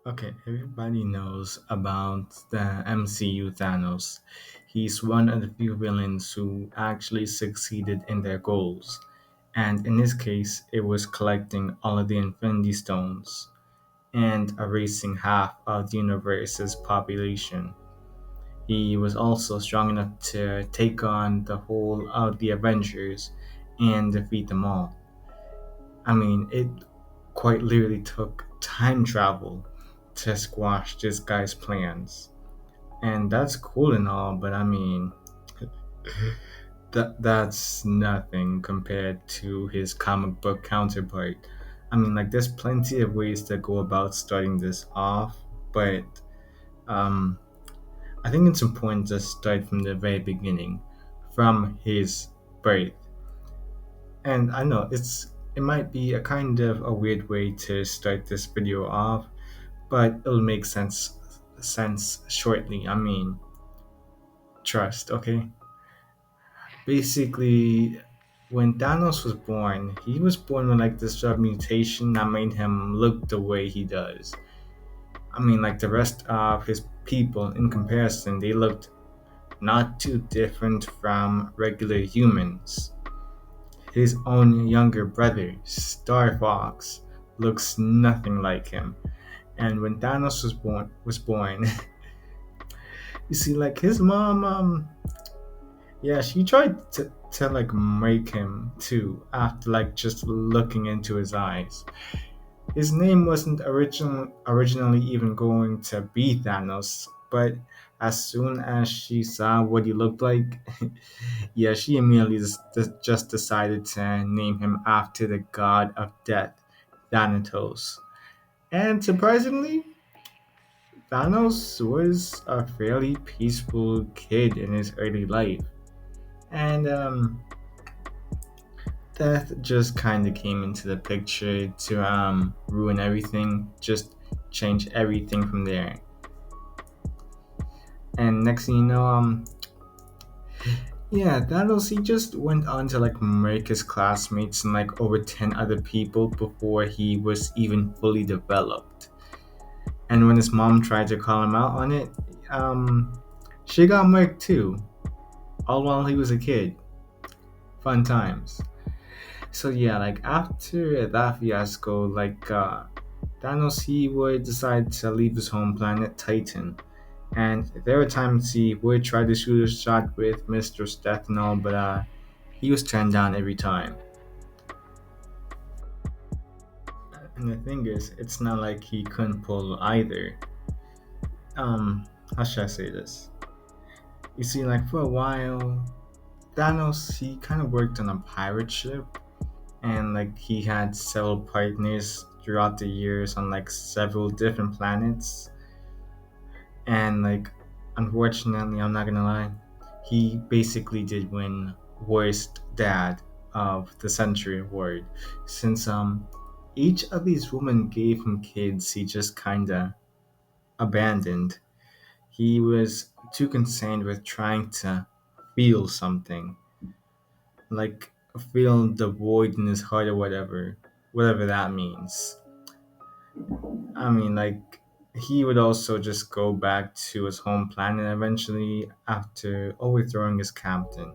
Okay, everybody knows about the MCU Thanos. He's one of the few villains who actually succeeded in their goals. And in his case, it was collecting all of the Infinity Stones and erasing half of the universe's population. He was also strong enough to take on the whole of the Avengers and defeat them all. I mean, it quite literally took time travel to squash this guy's plans. And that's cool and all, but I mean, that's nothing compared to his comic book counterpart. I mean, like, there's plenty of ways to go about starting this off, but um, I think it's important to start from the very beginning, from his birth. And I know it might be a kind of a weird way to start this video off, but it'll make sense shortly. I mean, trust, okay? Basically, when Thanos was born, he was born with like this mutation that made him look the way he does. I mean, like the rest of his people, in comparison, they looked not too different from regular humans. His own younger brother, Star Fox, looks nothing like him. And when Thanos was born, you see, like his mom, yeah, she tried to like make him too after like just looking into his eyes. His name wasn't originally even going to be Thanos, but as soon as she saw what he looked like, yeah, she immediately just decided to name him after the god of death, Thanatos. And surprisingly, Thanos was a fairly peaceful kid in his early life. And Death just kind of came into the picture to ruin everything, just change everything from there. And next thing you know, yeah, Thanos he just went on to like murk his classmates and like over 10 other people before he was even fully developed. And when his mom tried to call him out on it, um, she got murked too, all while he was a kid. Fun times. So yeah, like after that fiasco, like Thanos he would decide to leave his home planet Titan. And there were times he would try to shoot a shot with Mr. Death and all, but he was turned down every time. And the thing is, it's not like he couldn't pull either. How should I say this? You see, like for a while, Thanos he kind of worked on a pirate ship, and like he had several partners throughout the years on like several different planets. And like, unfortunately, I'm not gonna lie, he basically did win worst dad of the century award, since each of these women gave him kids he just kinda abandoned. He was too concerned with trying to feel something, like feel the void in his heart or whatever that means. I mean, like, he would also just go back to his home planet eventually after overthrowing his captain.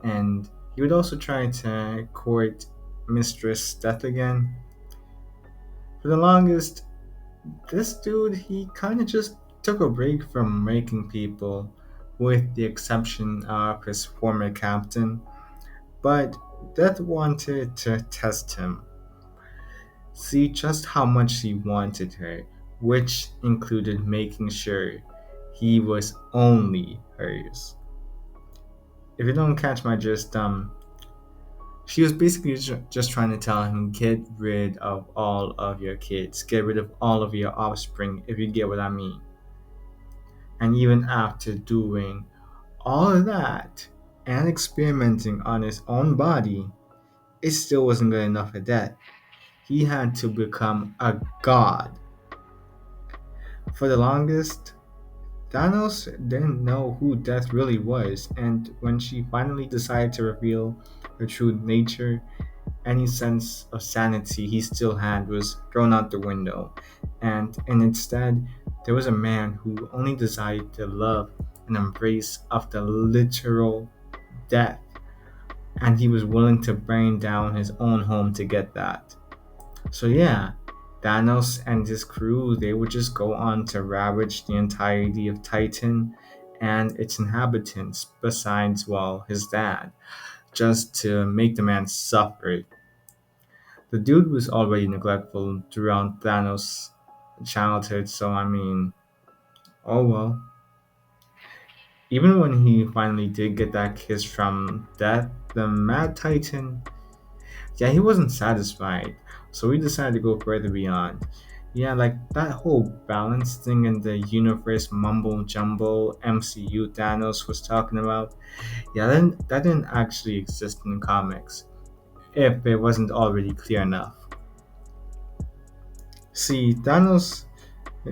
And he would also try to court Mistress Death again. For the longest, this dude, he kind of just took a break from making people, with the exception of his former captain. But Death wanted to test him, see just how much he wanted her, which included making sure he was only hers. If you don't catch my gist, she was basically just trying to tell him, get rid of all of your kids, get rid of all of your offspring, if you get what I mean. And even after doing all of that and experimenting on his own body, it still wasn't good enough for that. He had to become a god. For the longest, Thanos didn't know who Death really was, and when she finally decided to reveal her true nature, any sense of sanity he still had was thrown out the window, and instead, there was a man who only desired the love and embrace of the literal death, and he was willing to burn down his own home to get that. So yeah, Thanos and his crew, they would just go on to ravage the entirety of Titan and its inhabitants, besides, well, his dad, just to make the man suffer. The dude was already neglectful throughout Thanos' childhood, so I mean, oh well. Even when he finally did get that kiss from Death, the Mad Titan, yeah, he wasn't satisfied, so he decided to go further beyond. Yeah, like that whole balance thing in the universe mumbo jumbo MCU Thanos was talking about, yeah, then that didn't actually exist in comics, if it wasn't already clear enough. See, Thanos,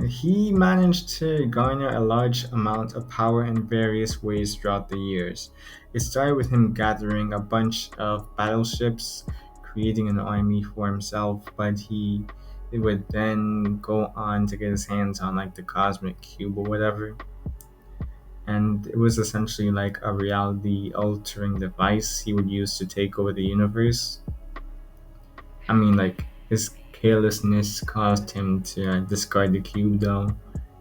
he managed to garner a large amount of power in various ways throughout the years. It started with him gathering a bunch of battleships, creating an army for himself, but he would then go on to get his hands on like the cosmic cube or whatever. And it was essentially like a reality altering device he would use to take over the universe. I mean, like, his carelessness caused him to discard the cube, though,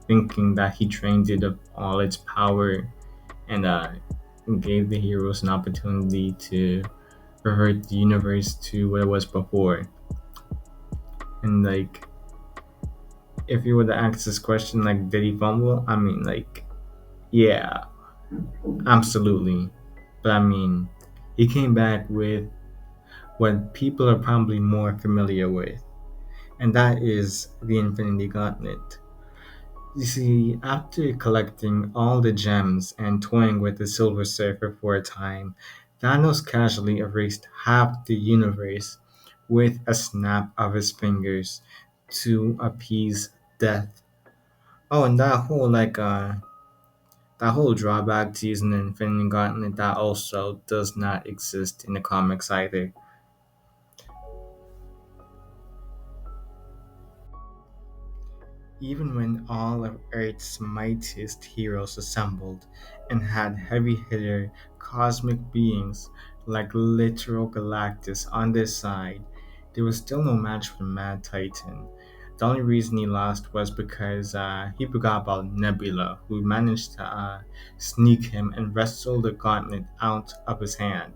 thinking that he drained it of all its power and gave the heroes an opportunity to revert the universe to what it was before. And, like, if you were to ask this question, like, did he fumble? I mean, like, yeah, absolutely. But I mean, he came back with what people are probably more familiar with, and that is the Infinity Gauntlet. You see, after collecting all the gems and toying with the Silver Surfer for a time, Thanos casually erased half the universe with a snap of his fingers to appease death. Oh, and that whole drawback to using the Infinity Gauntlet that also does not exist in the comics either. Even when all of Earth's mightiest heroes assembled and had heavy hitter cosmic beings like literal Galactus on their side, there was still no match for the Mad Titan. The only reason he lost was because he forgot about Nebula, who managed to sneak him and wrestle the gauntlet out of his hand.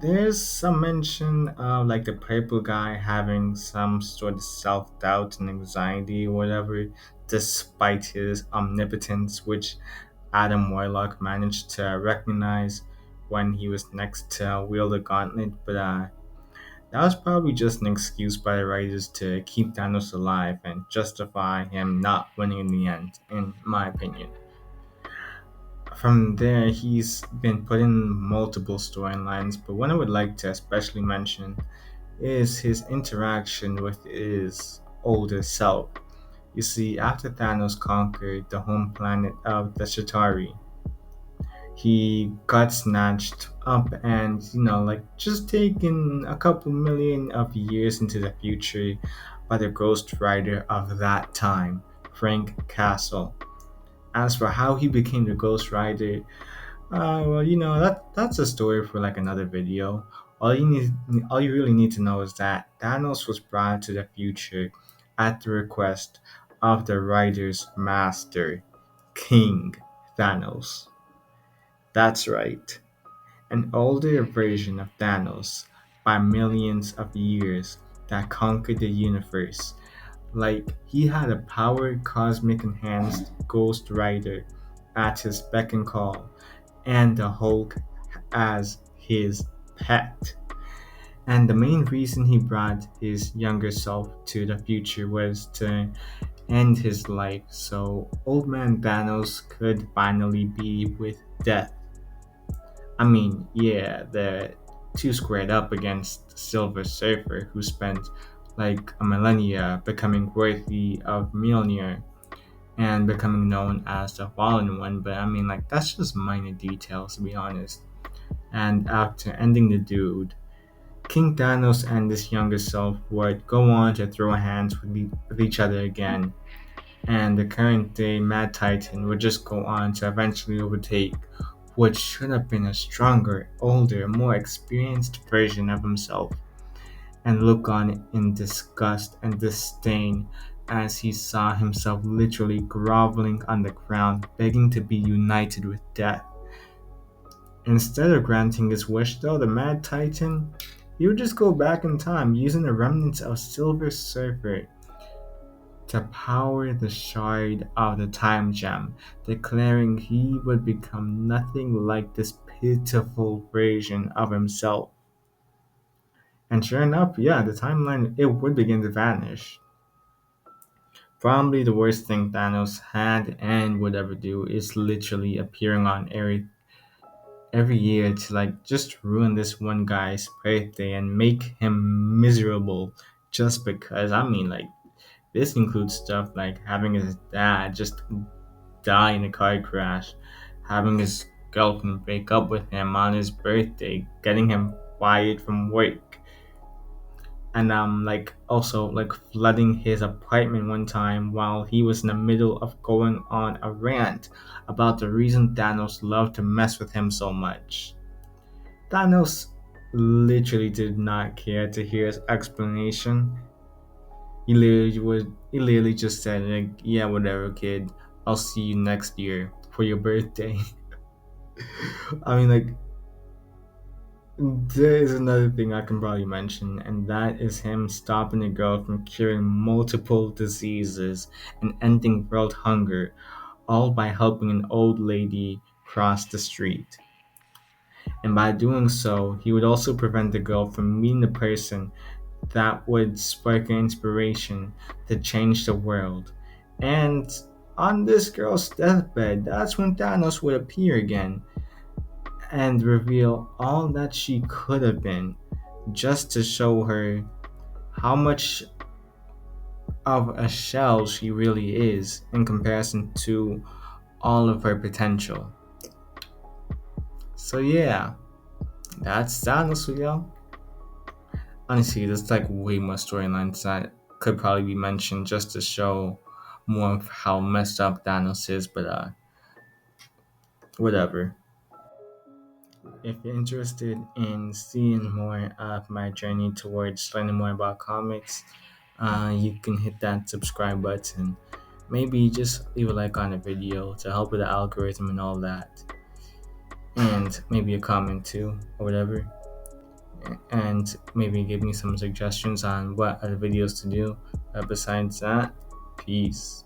There's some mention of like the purple guy having some sort of self doubt and anxiety or whatever, despite his omnipotence, which Adam Warlock managed to recognize when he was next to wield the gauntlet. But that was probably just an excuse by the writers to keep Thanos alive and justify him not winning in the end, in my opinion. From there, he's been put in multiple storylines, but one I would like to especially mention is his interaction with his older self. You see, after Thanos conquered the home planet of the Shatari, he got snatched up and, like just taken a couple million of years into the future by the Ghost Rider of that time, Frank Castle. As for how he became the Ghost Rider, well, that's a story for like another video. All you really need to know is that Thanos was brought to the future at the request of the writer's master, King Thanos. That's right, an older version of Thanos by millions of years that conquered the universe. Like he had a power cosmic enhanced Ghost Rider at his beck and call and the Hulk as his pet. And the main reason he brought his younger self to the future was to end his life so old man Thanos could finally be with death. I mean, yeah, the two squared up against Silver Surfer, who spent like a millennia becoming worthy of Mjolnir and becoming known as the Fallen One, but I mean, like, that's just minor details to be honest. And after ending the dude, King Thanos and his younger self would go on to throw hands with each other again, and the current day Mad Titan would just go on to eventually overtake what should have been a stronger, older, more experienced version of himself, and look on in disgust and disdain as he saw himself literally groveling on the ground, begging to be united with death. Instead of granting his wish, though, the Mad Titan, he would just go back in time using the remnants of Silver Surfer to power the shard of the time gem, declaring he would become nothing like this pitiful version of himself. And sure enough, yeah, the timeline it would begin to vanish. Probably the worst thing Thanos had and would ever do is literally appearing on every year to like just ruin this one guy's birthday and make him miserable just because. I mean, like this includes stuff like having his dad just die in a car crash, having his girlfriend break up with him on his birthday, getting him fired from work, and like also like flooding his apartment one time while he was in the middle of going on a rant about the reason Thanos loved to mess with him so much. Thanos literally did not care to hear his explanation. He literally just said like, yeah, whatever, kid. I'll see you next year for your birthday. I mean, like, there is another thing I can probably mention, and that is him stopping a girl from curing multiple diseases and ending world hunger, all by helping an old lady cross the street. And by doing so, he would also prevent the girl from meeting a person that would spark an inspiration to change the world. And on this girl's deathbed, that's when Thanos would appear again and reveal all that she could have been, just to show her how much of a shell she really is in comparison to all of her potential. So yeah, that's Thanos for y'all. Honestly, there's like way more storylines that could probably be mentioned just to show more of how messed up Thanos is, but whatever. If you're interested in seeing more of my journey towards learning more about comics, you can hit that subscribe button. Maybe just leave a like on the video to help with the algorithm and all that. And maybe a comment too, or whatever. And maybe give me some suggestions on what other videos to do. Besides that, peace.